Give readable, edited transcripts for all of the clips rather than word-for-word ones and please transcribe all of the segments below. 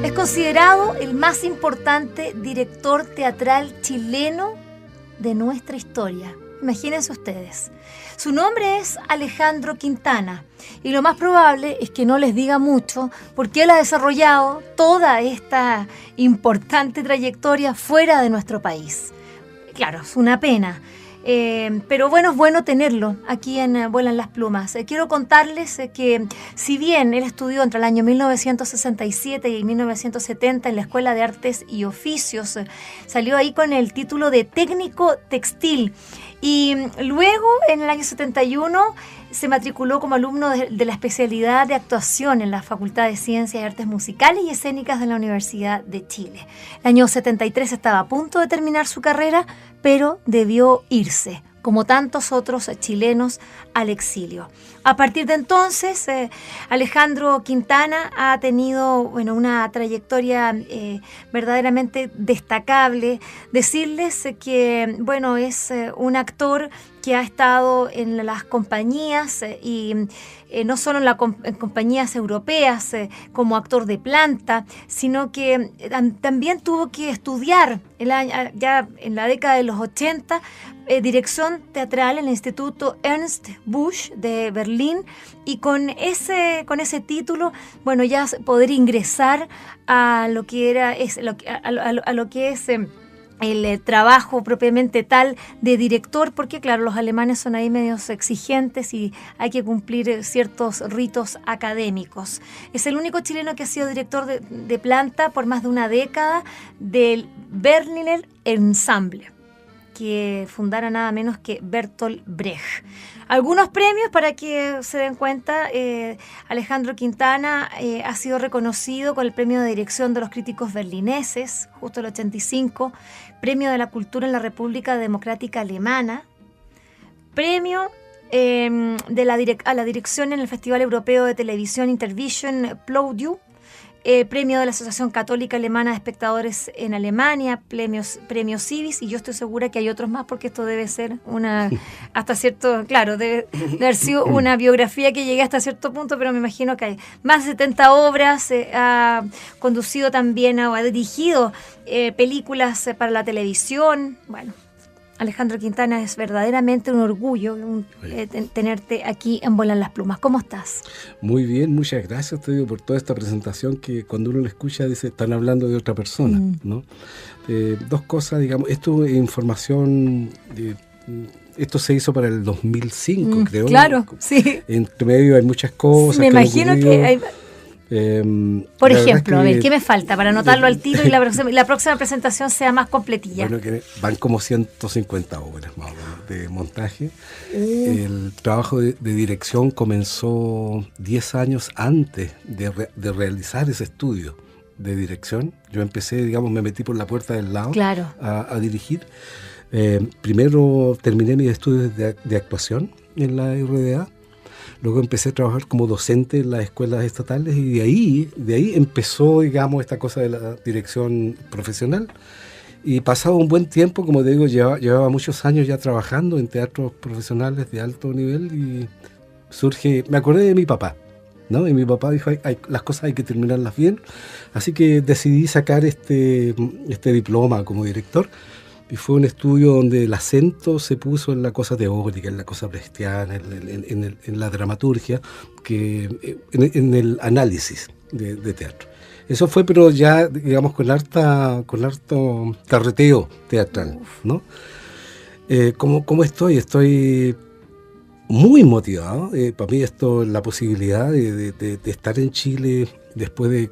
Es considerado el más importante director teatral chileno de nuestra historia. Imagínense ustedes. Su nombre es Alejandro Quintana y lo más probable es que no les diga mucho porque él ha desarrollado toda esta importante trayectoria fuera de nuestro país. Claro, es una pena. Pero bueno, es bueno tenerlo aquí en Vuelan las Plumas. Quiero contarles que si bien él estudió entre el año 1967 y 1970 en la Escuela de Artes y Oficios, salió ahí con el título de técnico textil y luego en el año 71 se matriculó como alumno de la especialidad de actuación en la Facultad de Ciencias y Artes Musicales y Escénicas de la Universidad de Chile. El año 73 estaba a punto de terminar su carrera, pero debió irse, como tantos otros chilenos, al exilio. A partir de entonces, Alejandro Quintana ha tenido una trayectoria verdaderamente destacable. Decirles que es un actor que ha estado en las compañías y no solo en compañías europeas como actor de planta, sino que también tuvo que estudiar ya en la década de los 80 dirección teatral en el Instituto Ernst Busch de Berlín y con ese título ya poder ingresar a lo que es el trabajo propiamente tal de director, porque claro, los alemanes son ahí medios exigentes y hay que cumplir ciertos ritos académicos. Es el único chileno que ha sido director de planta por más de una década del Berliner Ensemble, que fundara nada menos que Bertolt Brecht. Algunos premios para que se den cuenta: Alejandro Quintana ha sido reconocido con el Premio de Dirección de los Críticos Berlineses, justo el 85, Premio de la Cultura en la República Democrática Alemana, Premio a la dirección en el Festival Europeo de Televisión Intervision Ploudiu, Premio de la Asociación Católica Alemana de Espectadores en Alemania, Premio Civis, y yo estoy segura que hay otros más porque esto debe ser hasta cierto, claro, debe haber sido una biografía que llegué hasta cierto punto, pero me imagino que hay más de 70 obras, ha conducido también o ha dirigido películas para la televisión. Bueno, Alejandro Quintana, es verdaderamente un orgullo tenerte aquí en Vuelan las Plumas. ¿Cómo estás? Muy bien, muchas gracias, te digo, por toda esta presentación que cuando uno la escucha dice, están hablando de otra persona, ¿no? Dos cosas, digamos, esto es información, esto se hizo para el 2005, creo. Claro, sí. Entre medio hay muchas cosas. Me imagino que hay... Por ejemplo, a ver, ¿qué me falta para anotarlo al tiro y la próxima presentación sea más completilla? Bueno, que van como 150 obras más o menos de montaje. El trabajo de dirección comenzó 10 años antes de realizar ese estudio de dirección. Yo empecé, digamos, me metí por la puerta del lado, claro, a dirigir. Primero terminé mis estudios de actuación en la RDA. Luego empecé a trabajar como docente en las escuelas estatales y de ahí empezó, digamos, esta cosa de la dirección profesional. Y pasado un buen tiempo, como te digo, llevaba muchos años ya trabajando en teatros profesionales de alto nivel y me acordé de mi papá, ¿no? Y mi papá dijo, las cosas hay que terminarlas bien. Así que decidí sacar este diploma como director. Y fue un estudio donde el acento se puso en la cosa teórica, en la cosa brechtiana, en la dramaturgia, en el análisis de teatro. Eso fue, pero ya, digamos, con harto carreteo teatral, ¿no? ¿Cómo estoy? Estoy muy motivado. Para mí esto, la posibilidad de estar en Chile después de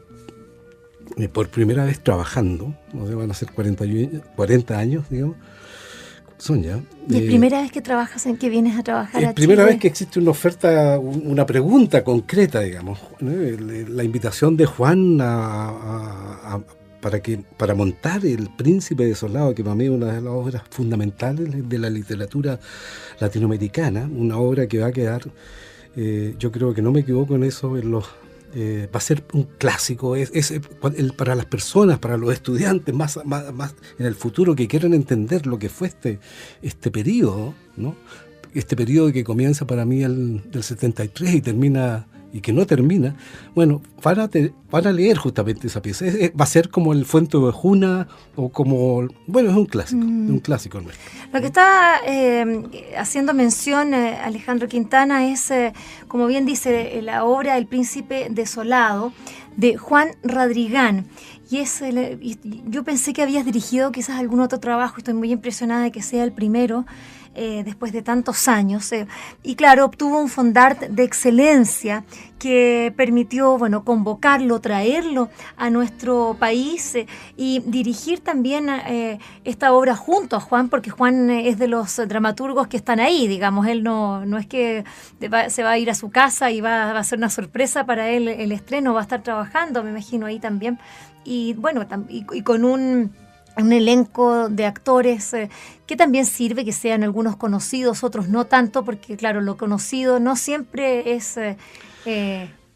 por primera vez trabajando, o sea, van a ser 40 años, digamos, son ya. ¿Y es primera vez que trabajas, en que vienes a trabajar a Chile? Es primera vez que existe una oferta, una pregunta concreta, digamos, ¿no? La invitación de Juan para montar El Príncipe Desolado, que para mí es una de las obras fundamentales de la literatura latinoamericana, una obra que va a quedar, yo creo que no me equivoco en eso, en los va a ser un clásico, para las personas, para los estudiantes más en el futuro que quieran entender lo que fue este periodo, ¿no? Este periodo que comienza para mí del 73 y termina, y que no termina. Bueno, van a leer justamente esa pieza. Va a ser como el Fuente Ovejuna, o como, bueno, es un clásico nuestro. Lo que está haciendo mención Alejandro Quintana es, como bien dice, la obra El Príncipe Desolado, de Juan Radrigán. Y yo pensé que habías dirigido quizás algún otro trabajo, estoy muy impresionada de que sea el primero, después de tantos años. Y claro, obtuvo un fondart de excelencia que permitió, bueno, convocarlo, traerlo a nuestro país y dirigir también esta obra junto a Juan, porque Juan es de los dramaturgos que están ahí, digamos. Él no es que se va a ir a su casa y va a ser una sorpresa para él el estreno, va a estar trabajando, me imagino, ahí también. Y bueno, y con un elenco de actores que también sirve que sean algunos conocidos, otros no tanto, porque claro, lo conocido no siempre es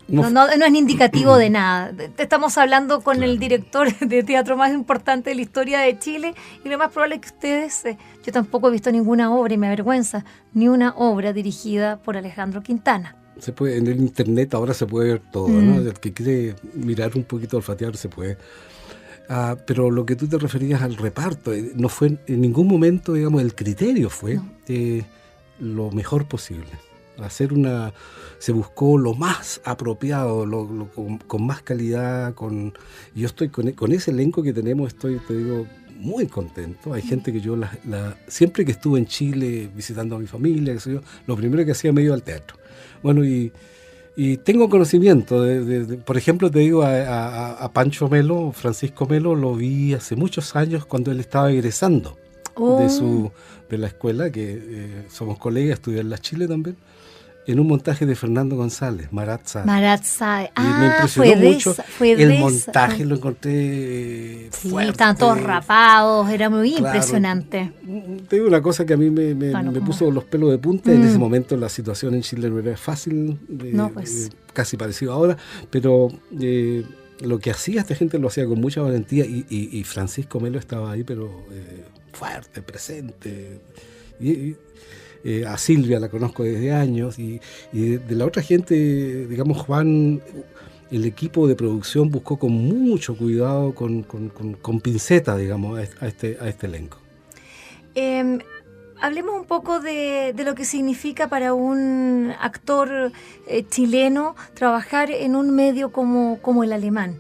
no es indicativo de nada. Estamos hablando con el director de teatro más importante de la historia de Chile, y lo más probable es que ustedes, yo tampoco he visto ninguna obra, y me avergüenza, ni una obra dirigida por Alejandro Quintana. Se puede, en el internet ahora se puede ver todo, ¿no? El que quiere mirar un poquito, olfatear, se puede. Pero lo que tú te referías al reparto, no fue en ningún momento, digamos, el criterio fue lo mejor posible. Se buscó lo más apropiado, con más calidad. Yo estoy con ese elenco que tenemos, te digo, muy contento. Hay gente que yo siempre que estuve en Chile visitando a mi familia, lo primero que hacía me iba al teatro. Bueno, y tengo conocimiento por ejemplo, te digo, a Pancho Melo, Francisco Melo, lo vi hace muchos años cuando él estaba egresando de la escuela, que somos colegas, estudié en la Chile también, en un montaje de Fernando González, Marat Sae. Y me impresionó mucho el montaje, lo encontré fuerte. Estaban todos rapados, era muy impresionante. Te digo una cosa que a mí me puso los pelos de punta. En ese momento la situación en Chile no era fácil, casi parecido ahora, pero lo que hacía esta gente lo hacía con mucha valentía, y Francisco Melo estaba ahí, pero fuerte, presente. A Silvia la conozco desde años, y de la otra gente, digamos, Juan, el equipo de producción buscó con mucho cuidado, con pinceta, digamos, a este elenco. Hablemos un poco de lo que significa para un actor chileno trabajar en un medio como el alemán.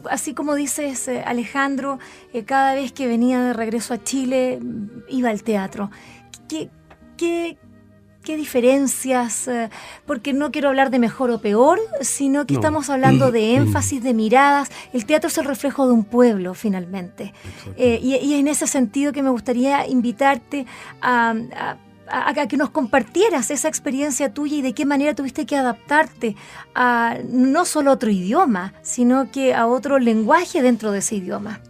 Así como dices, Alejandro, cada vez que venía de regreso a Chile iba al teatro. ¿Qué diferencias? Porque no quiero hablar de mejor o peor, sino que estamos hablando de énfasis, de miradas. El teatro es el reflejo de un pueblo, finalmente. Y en ese sentido que me gustaría invitarte a que nos compartieras esa experiencia tuya y de qué manera tuviste que adaptarte a no solo otro idioma, sino que a otro lenguaje dentro de ese idioma,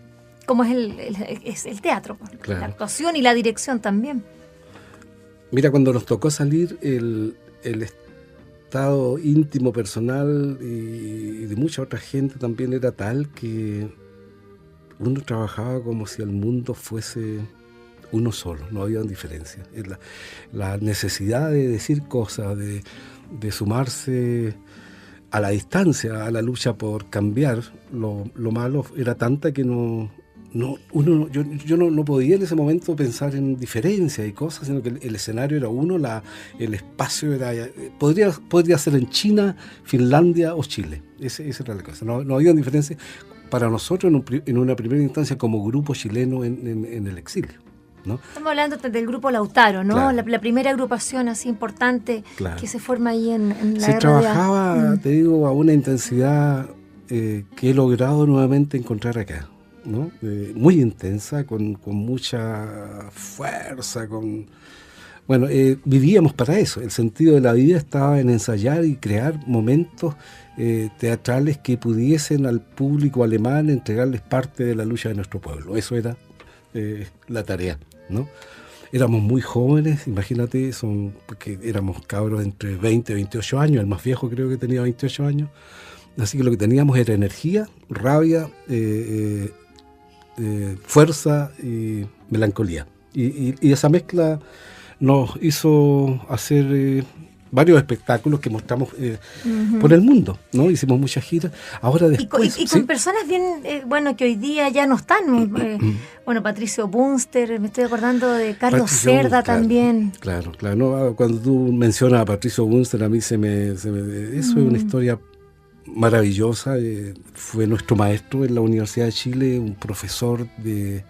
como es el teatro, claro. La actuación y la dirección también. Mira, cuando nos tocó salir, el estado íntimo, personal y de mucha otra gente también era tal que uno trabajaba como si el mundo fuese uno solo, no había diferencia. La necesidad de decir cosas, de sumarse a la distancia, a la lucha por cambiar lo malo, era tanta que yo no podía en ese momento pensar en diferencia y cosas, sino que el escenario era uno, el espacio era... Podría ser en China, Finlandia o Chile. Esa era la cosa. No había diferencia para nosotros en una primera instancia como grupo chileno en el exilio, ¿no? Estamos hablando del grupo Lautaro, ¿no? Claro. La primera agrupación así importante, claro, que se forma ahí en la RDA. Se trabajaba, te digo, a una intensidad que he logrado nuevamente encontrar acá, ¿no? Muy intensa, con mucha fuerza, vivíamos para eso. El sentido de la vida estaba en ensayar y crear momentos teatrales que pudiesen al público alemán entregarles parte de la lucha de nuestro pueblo. Eso era la tarea, ¿no? éramos muy jóvenes, imagínate, porque éramos cabros entre 20 y 28 años, el más viejo creo que tenía 28 años, así que lo que teníamos era energía, rabia, fuerza y melancolía. Y esa mezcla nos hizo hacer varios espectáculos que mostramos por el mundo, ¿no? Hicimos muchas giras. Ahora después... Y con personas bien, que hoy día ya no están. Patricio Bunster, me estoy acordando de Carlos Cerda también. Claro. No, cuando tú mencionas a Patricio Bunster, a mí eso es una historia maravillosa. Fue nuestro maestro en la Universidad de Chile, un profesor de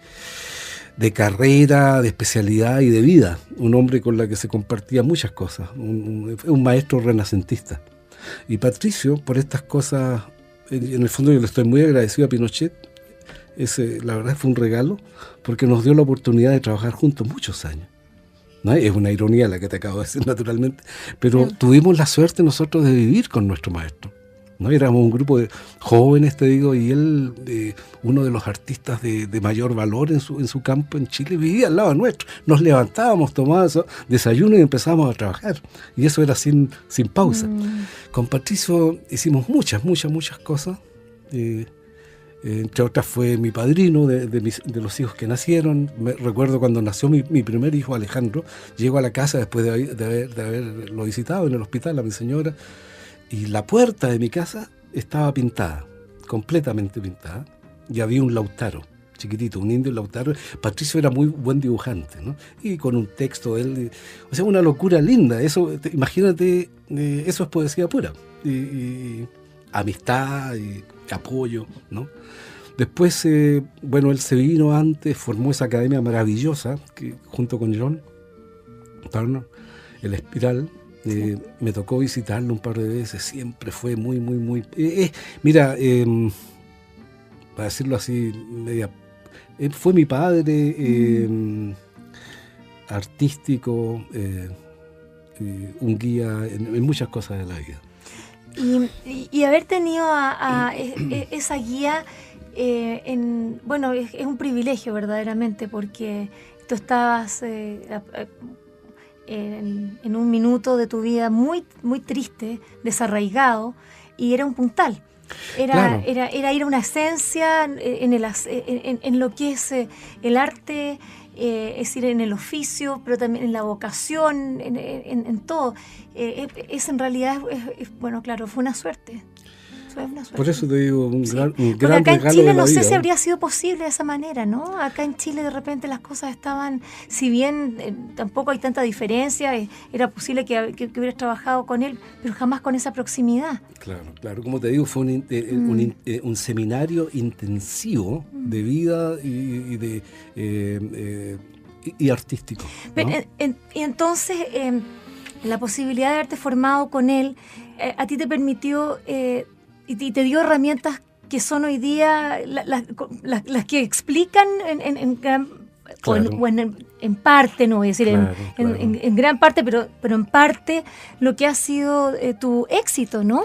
carrera, de especialidad y de vida, un hombre con la que se compartía muchas cosas, un maestro renacentista. Y Patricio, por estas cosas, en el fondo yo le estoy muy agradecido a Pinochet, la verdad fue un regalo, porque nos dio la oportunidad de trabajar juntos muchos años. ¿No? Es una ironía la que te acabo de decir, naturalmente, pero tuvimos la suerte nosotros de vivir con nuestro maestro. ¿No? Éramos un grupo de jóvenes, te digo, y él, uno de los artistas de mayor valor en su campo en Chile, vivía al lado nuestro. Nos levantábamos, tomábamos desayuno y empezábamos a trabajar. Y eso era sin pausa. Con Patricio hicimos muchas cosas. Entre otras fue mi padrino de los hijos que nacieron. Recuerdo cuando nació mi primer hijo, Alejandro, llego a la casa después de haberlo visitado en el hospital a mi señora. Y la puerta de mi casa estaba pintada, completamente pintada, y había un lautaro, chiquitito, un indio lautaro. Patricio era muy buen dibujante, ¿no? Y con un texto, o sea, una locura linda. Eso, imagínate, eso es poesía pura. Y amistad y apoyo, ¿no? Después, él se vino antes, formó esa academia maravillosa, que junto con John Turner, el Espiral. Me tocó visitarlo un par de veces, siempre fue muy... mira, para decirlo así, fue mi padre, artístico, un guía en muchas cosas de la vida. Y haber tenido esa guía, es un privilegio verdaderamente, porque tú estabas... en un minuto de tu vida muy, muy triste, desarraigado, y era un puntal. Era ir a una esencia en lo que es el arte, es decir, en el oficio, pero también en la vocación, en todo. En realidad, fue una suerte. Por eso te digo, un gran Porque acá en regalo Chile de la no sé vida. si habría sido posible de esa manera, ¿no? Acá en Chile de repente las cosas estaban, si bien tampoco hay tanta diferencia, era posible que hubieras trabajado con él, pero jamás con esa proximidad. Claro, como te digo, fue un seminario intensivo de vida y artístico, ¿no? Y entonces, la posibilidad de haberte formado con él, a ti te permitió... y te dio herramientas que son hoy día las que explican en gran, en parte, no voy a decir en gran parte, pero en parte lo que ha sido tu éxito, ¿no?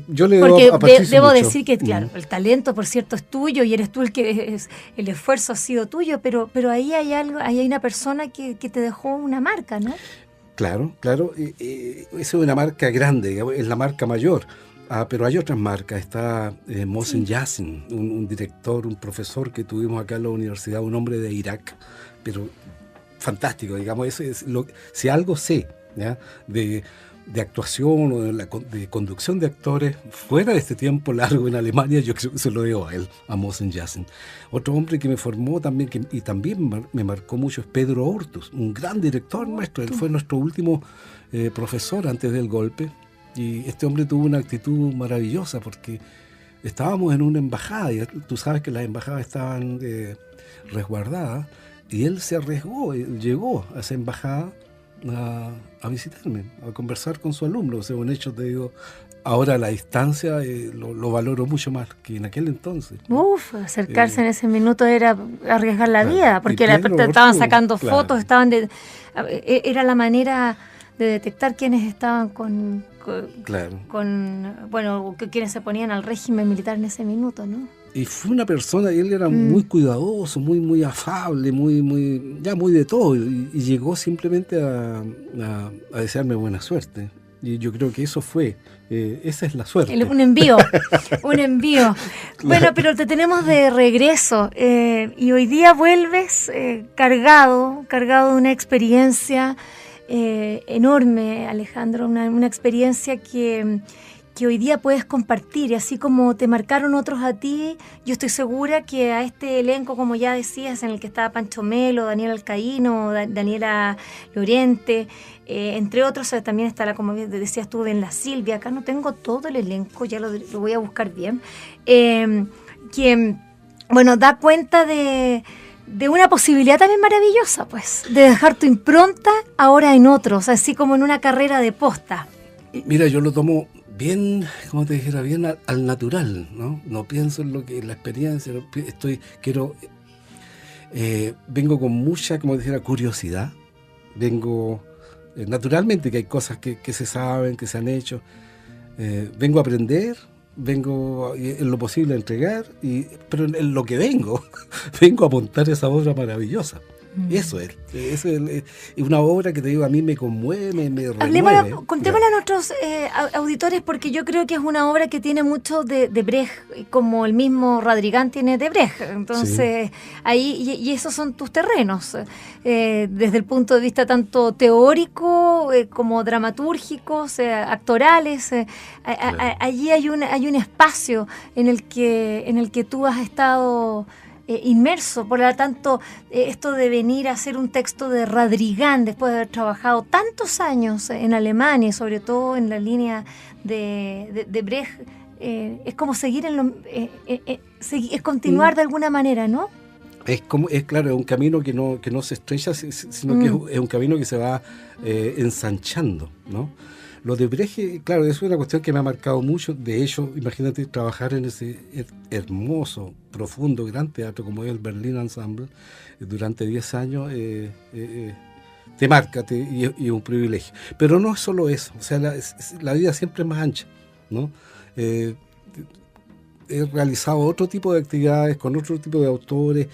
Yo le Porque a Patricio debo mucho. decir que, claro, el talento, por cierto, es tuyo y eres tú el esfuerzo ha sido tuyo, pero ahí hay algo, ahí hay una persona que te dejó una marca, ¿no? Claro. Esa es una marca grande, digamos, es la marca mayor. Pero hay otras marcas. Está Mohsen Yassin, un director, un profesor que tuvimos acá en la universidad, un hombre de Irak, pero fantástico, digamos. Si algo sé, ¿ya? de actuación o de conducción de actores fuera de este tiempo largo en Alemania, yo creo que se lo debo a él, a Mohsen Yassin. Otro hombre que me formó también y también me marcó mucho es Pedro Hortus, un gran director nuestro. Él fue nuestro último profesor antes del golpe. Y este hombre tuvo una actitud maravillosa porque estábamos en una embajada y tú sabes que las embajadas estaban resguardadas, y él se arriesgó, él llegó a esa embajada a visitarme, a conversar con su alumno. O sea, un hecho, te digo, ahora a la distancia lo valoro mucho más que en aquel entonces. Acercarse en ese minuto era arriesgar la vida, porque Pedro estaban Hortus, sacando claro. fotos, era la manera de detectar quiénes estaban quienes se ponían al régimen militar en ese minuto, ¿no? y fue una persona, él era muy cuidadoso, muy afable, muy de todo, y llegó simplemente a desearme buena suerte. Y yo creo que eso fue, esa es la suerte. Un envío. Bueno, pero te tenemos de regreso, y hoy día vuelves cargado de una experiencia enorme, Alejandro, una experiencia que hoy día puedes compartir, y así como te marcaron otros a ti, yo estoy segura que a este elenco, como ya decías, en el que estaba Pancho Melo, Daniel Alcaíno, Daniela Lorente, entre otros, también está, como decías tú, Ben La Silvia. Acá no tengo todo el elenco, ya lo voy a buscar bien, que, bueno, da cuenta de una posibilidad también maravillosa, pues, de dejar tu impronta ahora en otros, así como en una carrera de posta. Mira, yo lo tomo bien, como te dijera, bien al natural, ¿no? No pienso en lo que la experiencia, vengo con mucha, como te dijera, curiosidad. Vengo, naturalmente que hay cosas que se saben, que se han hecho. Vengo a aprender, vengo en lo posible a entregar, pero en lo que vengo a montar esa obra maravillosa. Eso es una obra que te digo, a mí me conmueve, me remueve. Contémosla a nuestros auditores, porque yo creo que es una obra que tiene mucho de Brecht, como el mismo Radrigán tiene de Brecht. Entonces, sí. Ahí, y esos son tus terrenos, desde el punto de vista tanto teórico como dramatúrgico, actorales. Claro. Allí hay un espacio en el que tú has estado inmerso. Por lo tanto, esto de venir a hacer un texto de Radrigán después de haber trabajado tantos años en Alemania, y sobre todo en la línea de Brecht, es como seguir es continuar de alguna manera, ¿no? Es un camino que no se estrecha, sino que es un camino que se va ensanchando, ¿no? Lo de Brecht, claro, eso es una cuestión que me ha marcado mucho. De hecho, imagínate trabajar en ese hermoso, profundo, gran teatro como es el Berlin Ensemble durante 10 años, te marca y es un privilegio. Pero no es solo eso, o sea, la vida siempre es más ancha, ¿no? He realizado otro tipo de actividades con otro tipo de autores,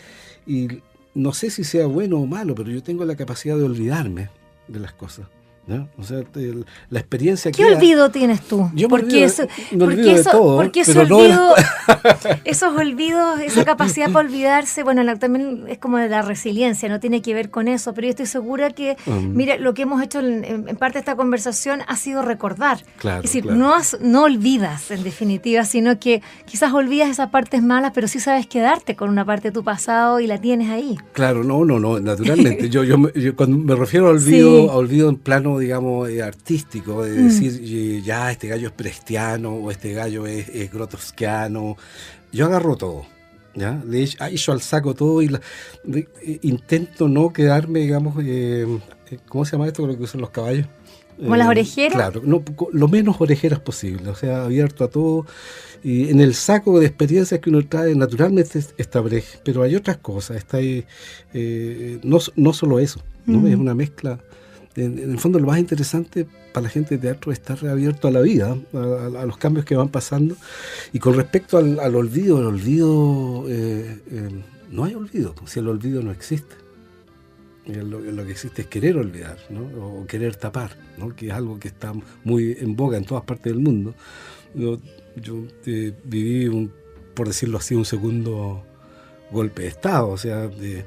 y no sé si sea bueno o malo, pero yo tengo la capacidad de olvidarme de las cosas, ¿no? O sea, la experiencia que... ¿Qué olvido tienes tú? Yo me olvido de todo, porque ese olvido, esos olvidos, esa capacidad para olvidarse, bueno, también es como de la resiliencia, no tiene que ver con eso, pero yo estoy segura que, mira, lo que hemos hecho en parte de esta conversación ha sido recordar. Claro, es decir, claro. No olvidas, en definitiva, sino que quizás olvidas esas partes malas, pero sí sabes quedarte con una parte de tu pasado y la tienes ahí. Claro, no, naturalmente. yo cuando me refiero a olvido, sí, a olvido en plano, digamos, artístico, de decir, ya, este gallo es brechtiano o este gallo es grotowskiano. Yo agarro todo, ¿ya? Le echo al saco todo y intento no quedarme, digamos, ¿cómo se llama esto con lo que usan los caballos? ¿Como las orejeras? Claro, no, lo menos orejeras posible, o sea, abierto a todo. Y en el saco de experiencias que uno trae, naturalmente está Brecht, pero hay otras cosas, está ahí, no solo eso, ¿no? Es una mezcla. En el fondo, lo más interesante para la gente de teatro es estar abierto a la vida, a los cambios que van pasando. Y con respecto al olvido, no hay olvido, si el olvido no existe. Lo que existe es querer olvidar, ¿no? O querer tapar, ¿no? Que es algo que está muy en boga en todas partes del mundo. Yo viví, por decirlo así, un segundo golpe de Estado, o sea, de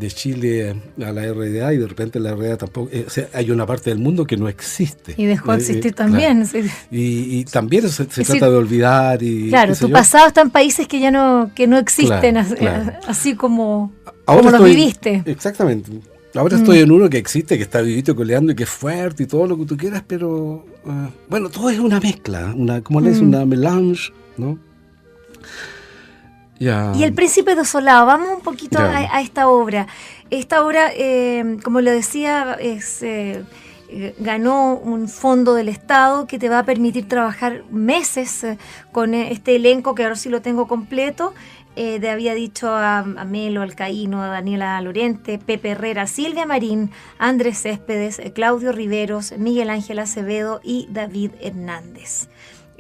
Chile a la RDA, y de repente la RDA tampoco, o sea, hay una parte del mundo que no existe. Y dejó de existir también. Claro. Y también se trata de olvidar. Claro, tu pasado está en países que ya no existen, claro. Así como ahora los viviste. Exactamente. Ahora estoy en uno que existe, que está vivito, coleando y que es fuerte y todo lo que tú quieras, pero bueno, todo es una mezcla, ¿cómo le dices? Una melange, ¿no? Ya. Y El Príncipe Desolado, vamos un poquito a esta obra. Esta obra, como le decía, ganó un fondo del Estado que te va a permitir trabajar meses con este elenco, que ahora sí lo tengo completo. Te había dicho a Melo Alcaíno, a Daniela Lorente, Pepe Herrera, Silvia Marín, Andrés Céspedes, Claudio Riveros, Miguel Ángel Acevedo y David Hernández.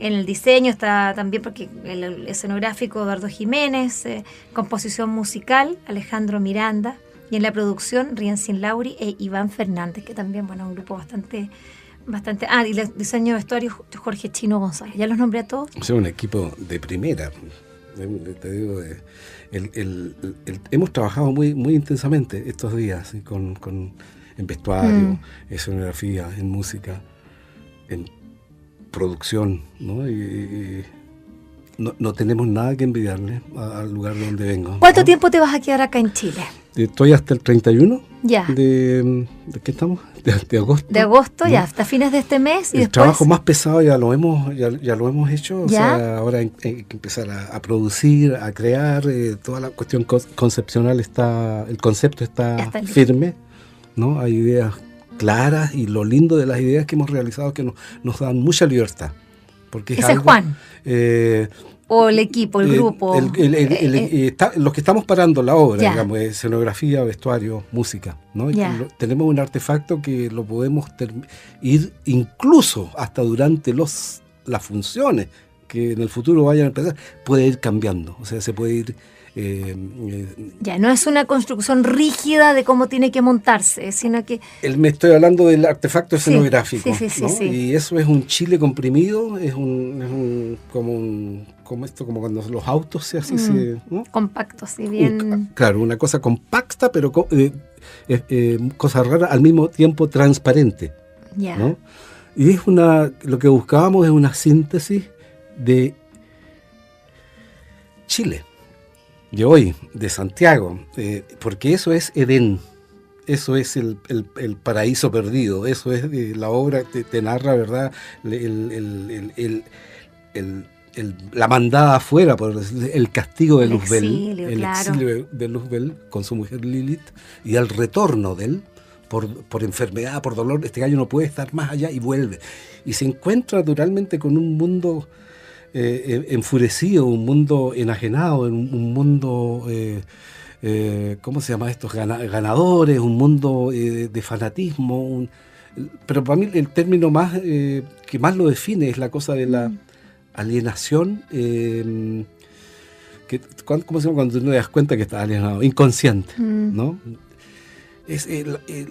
En el diseño está también, porque el escenográfico Eduardo Jiménez, composición musical Alejandro Miranda, y en la producción Rienzin Lauri e Iván Fernández, que también, bueno, un grupo bastante... y el diseño de vestuario Jorge Chino González. ¿Ya los nombré a todos? Es un equipo de primera. Te digo, hemos trabajado muy, muy intensamente estos días, ¿sí? En vestuario, escenografía, en música, en producción, ¿no? Y no tenemos nada que envidiarle al lugar de donde vengo. ¿Cuánto tiempo te vas a quedar acá en Chile? Estoy hasta el 31 ya. ¿De qué estamos? De agosto. De agosto, ¿no? Ya, hasta fines de este mes. Y el después... trabajo más pesado ya lo hemos hecho. O sea, ahora hay que empezar a producir, a crear. Toda la cuestión concepcional el concepto está firme, ¿no? Hay ideas claras, y lo lindo de las ideas que hemos realizado es que nos dan mucha libertad. Porque ¿Ese es Juan? O el equipo, el grupo. Los que estamos parando la obra, digamos, escenografía, vestuario, música, ¿no? Tenemos un artefacto que lo podemos ir incluso hasta durante las funciones que en el futuro vayan a empezar, puede ir cambiando. O sea, se puede ir... no es una construcción rígida de cómo tiene que montarse, sino que... Me estoy hablando del artefacto escenográfico, sí. ¿no? Y eso es un chile comprimido, es como cuando los autos ¿no? Compacto, sí, bien... Claro, una cosa compacta, pero cosa rara, al mismo tiempo transparente, ¿no? Y lo que buscábamos es una síntesis de Chile, de hoy, de Santiago, porque eso es Edén, eso es el paraíso perdido, eso es la obra, te narra, ¿verdad? La mandada afuera, por decir, el castigo de Luzbel, exilio de Luzbel con su mujer Lilith, y el retorno de él por enfermedad, por dolor. Este gallo no puede estar más allá y vuelve. Y se encuentra naturalmente con un mundo enfurecido, un mundo enajenado, un mundo, ¿cómo se llama estos? Ganadores, un mundo de fanatismo. Pero para mí el término que más lo define es la cosa de la alienación, ¿cómo se llama cuando tú no te das cuenta que estás alienado? Inconsciente, ¿no?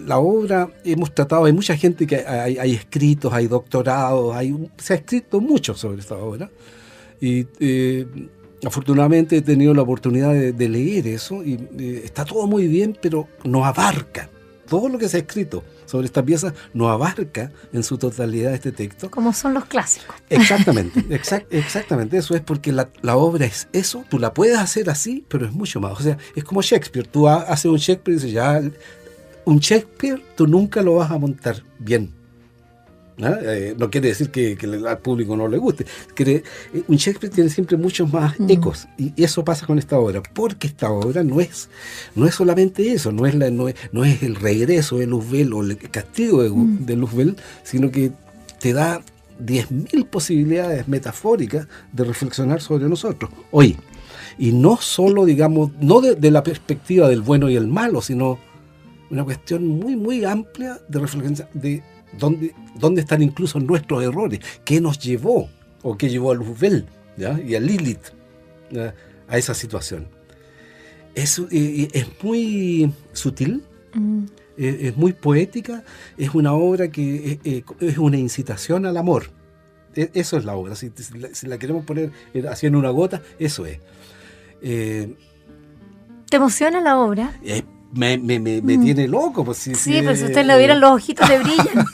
La obra, hemos tratado, hay mucha gente que hay escritos, hay doctorados, se ha escrito mucho sobre esta obra, y afortunadamente he tenido la oportunidad de leer eso, y está todo muy bien, pero no abarca todo lo que se ha escrito sobre esta pieza, no abarca en su totalidad este texto. Como son los clásicos. Exactamente, exactamente. Eso es porque la obra es eso, tú la puedes hacer así, pero es mucho más. O sea, es como Shakespeare. Tú haces un Shakespeare y dices, un Shakespeare tú nunca lo vas a montar bien. No quiere decir que al público no le guste. Un Shakespeare tiene siempre muchos más ecos, y eso pasa con esta obra, porque esta obra no es solamente eso, no es el regreso de Luzbel o el castigo de Luzbel, sino que te da 10.000 posibilidades metafóricas de reflexionar sobre nosotros hoy, y no solo, digamos, no de la perspectiva del bueno y el malo, sino una cuestión muy, muy amplia de reflexión de ¿Dónde están incluso nuestros errores? ¿Qué nos llevó? ¿O qué llevó a Luzbel, ¿ya? Y a Lilith, ¿ya? A esa situación? Es muy sutil, es muy poética, es una obra que es una incitación al amor. Eso es la obra. Si la queremos poner así en una gota, eso es. ¿Te emociona la obra? Me tiene loco. Pues, pero si ustedes lo vieran, los ojitos le brillan.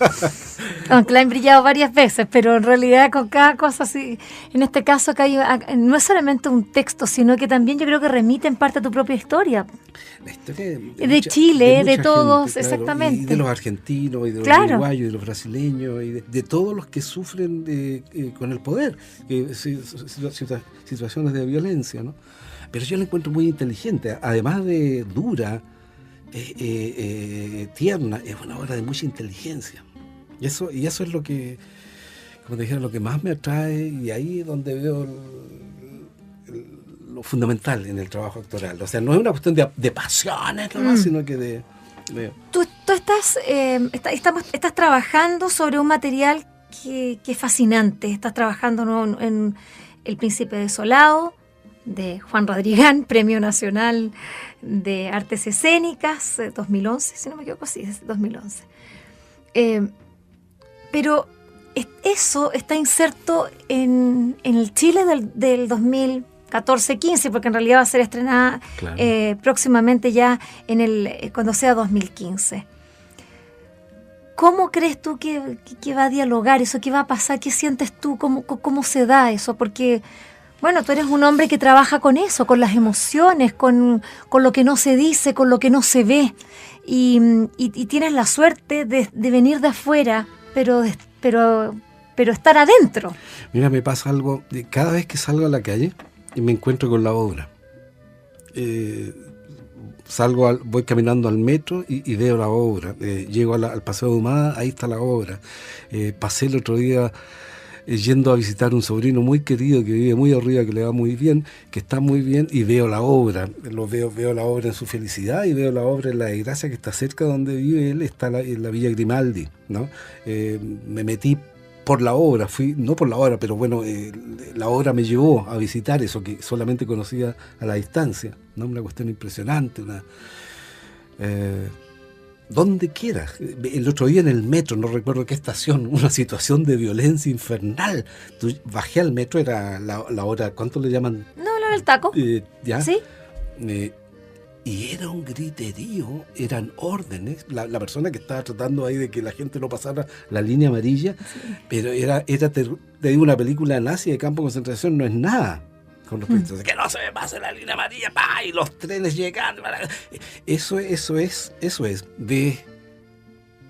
Aunque la han brillado varias veces, pero en realidad con cada cosa así, en este caso acá no es solamente un texto, sino que también yo creo que remite en parte a tu propia historia. La historia de Chile, de todos, gente, claro, exactamente. Y de los argentinos, y de los uruguayos, y de los brasileños, y de todos los que sufren con el poder, situaciones de violencia, ¿no? Pero yo la encuentro muy inteligente, además de dura, tierna, es una obra de mucha inteligencia. Y eso es lo que, como te dijera, lo que más me atrae, y ahí es donde veo lo fundamental en el trabajo actoral. O sea, no es una cuestión de pasiones nomás, sino que de... Tú estás trabajando sobre un material qué fascinante. Estás trabajando en El Príncipe Desolado, de Juan Rodrigán, Premio Nacional de Artes Escénicas, 2011, si no me equivoco, sí, es 2011. Pero eso está inserto en el Chile del 2014-15, porque en realidad va a ser estrenada próximamente ya cuando sea 2015. ¿Cómo crees tú que va a dialogar eso? ¿Qué va a pasar? ¿Qué sientes tú? ¿Cómo se da eso? Porque, bueno, tú eres un hombre que trabaja con eso, con las emociones, con lo que no se dice, con lo que no se ve. Y tienes la suerte de venir de afuera, pero estar adentro. Mira, me pasa algo, cada vez que salgo a la calle y me encuentro con la obra. Voy caminando al metro y veo la obra. Llego al Paseo de Ahumada, ahí está la obra. Pasé el otro día yendo a visitar un sobrino muy querido que vive muy arriba, que le va muy bien, que está muy bien, y veo la obra. Veo la obra en su felicidad y veo la obra en la desgracia, que está cerca de donde vive él, está en la Villa Grimaldi, ¿no? Me metí por la obra, no por la obra, pero bueno, la obra me llevó a visitar eso que solamente conocía a la distancia, ¿no? Una cuestión impresionante, donde quieras. El otro día en el metro, no recuerdo qué estación, una situación de violencia infernal. Bajé al metro, era la hora, ¿cuánto le llaman? No, la hora del taco. ¿Ya? Sí. Y era un griterío, eran órdenes. La persona que estaba tratando ahí de que la gente no pasara la línea amarilla, sí. Pero te digo, una película nazi de campo de concentración no es nada. Con respecto a que no se me pase la línea amarilla, ¡pah! Y los trenes llegan. Eso es. Ve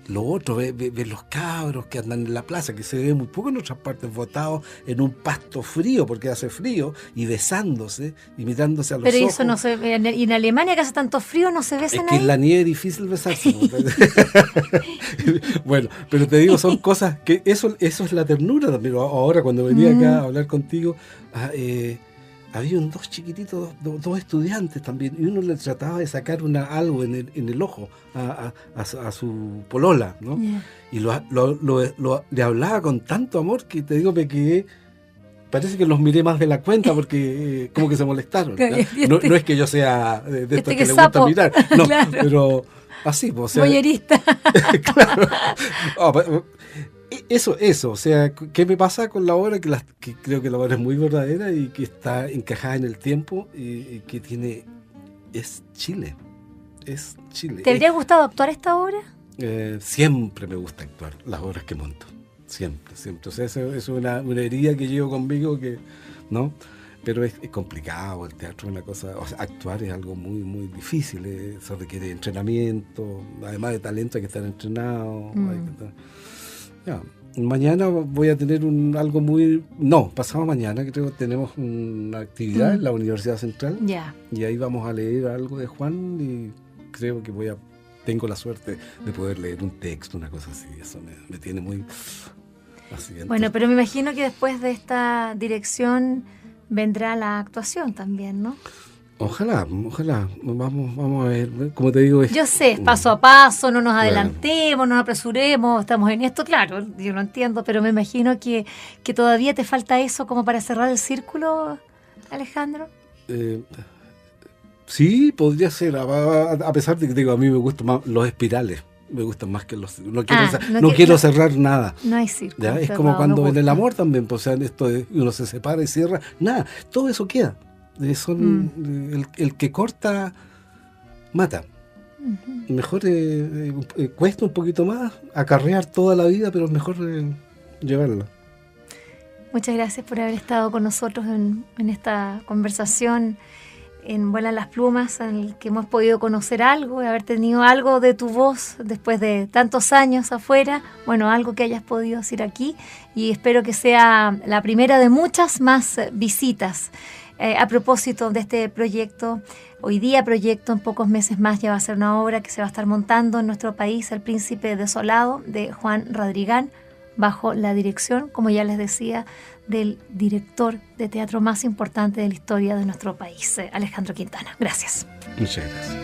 lo otro, ve los cabros que andan en la plaza, que se ve muy poco en otras partes, botados en un pasto frío, porque hace frío, y besándose y mirándose a los ojos. Pero eso no se ve, y en Alemania que hace tanto frío no se besan ahí. Es que en la nieve es difícil besarse. Bueno, pero te digo, son cosas que eso es la ternura también. Ahora cuando venía acá a hablar contigo, había dos chiquititos, dos estudiantes también, y uno le trataba de sacar algo en el ojo a su polola, ¿no? Yeah. Y le hablaba con tanto amor que te digo, me quedé, parece que los miré más de la cuenta porque como que se molestaron, ¿no? No es que yo sea de estos que le gusta mirar, no, claro. Pero así, o sea, boyerista. Claro. Eso, o sea, ¿qué me pasa con la obra? Que creo que la obra es muy verdadera y que está encajada en el tiempo y que es Chile. ¿Te habría gustado actuar esta obra? Siempre me gusta actuar las obras que monto, siempre. O sea, eso es una herida que llevo conmigo, ¿no? Pero es complicado, el teatro es una cosa, o sea, actuar es algo muy, muy difícil, eso requiere entrenamiento, además de talento hay que estar entrenado, Ya. Mañana voy a tener pasado mañana creo que tenemos una actividad en la Universidad Central, y ahí vamos a leer algo de Juan, y creo que tengo la suerte de poder leer un texto, una cosa así. Eso me tiene muy así. Bueno, pero me imagino que después de esta dirección vendrá la actuación también, ¿no? Ojalá, vamos a ver, como te digo. Yo sé, paso a paso, no nos adelantemos, no nos apresuremos, estamos en esto, claro, yo lo entiendo, pero me imagino que todavía te falta eso como para cerrar el círculo, Alejandro. Sí, podría ser, a pesar de que digo, a mí me gustan más los espirales, me gustan más que los... No quiero cerrar nada. No hay círculo. Es como cuando en el amor también, pues, o sea, esto de uno se separa y cierra, nada, todo eso queda. El que corta mata. Uh-huh. Mejor cuesta un poquito más acarrear toda la vida, pero es mejor llevarla. Muchas gracias por haber estado con nosotros en esta conversación en Vuelan las Plumas, en el que hemos podido conocer algo y haber tenido algo de tu voz después de tantos años afuera. Bueno, algo que hayas podido decir aquí, y espero que sea la primera de muchas más visitas. A propósito de este proyecto, hoy día proyecto, en pocos meses más ya va a ser una obra que se va a estar montando en nuestro país, El Príncipe Desolado, de Juan Rodrigán, bajo la dirección, como ya les decía, del director de teatro más importante de la historia de nuestro país, Alejandro Quintana. Gracias. Muchas gracias.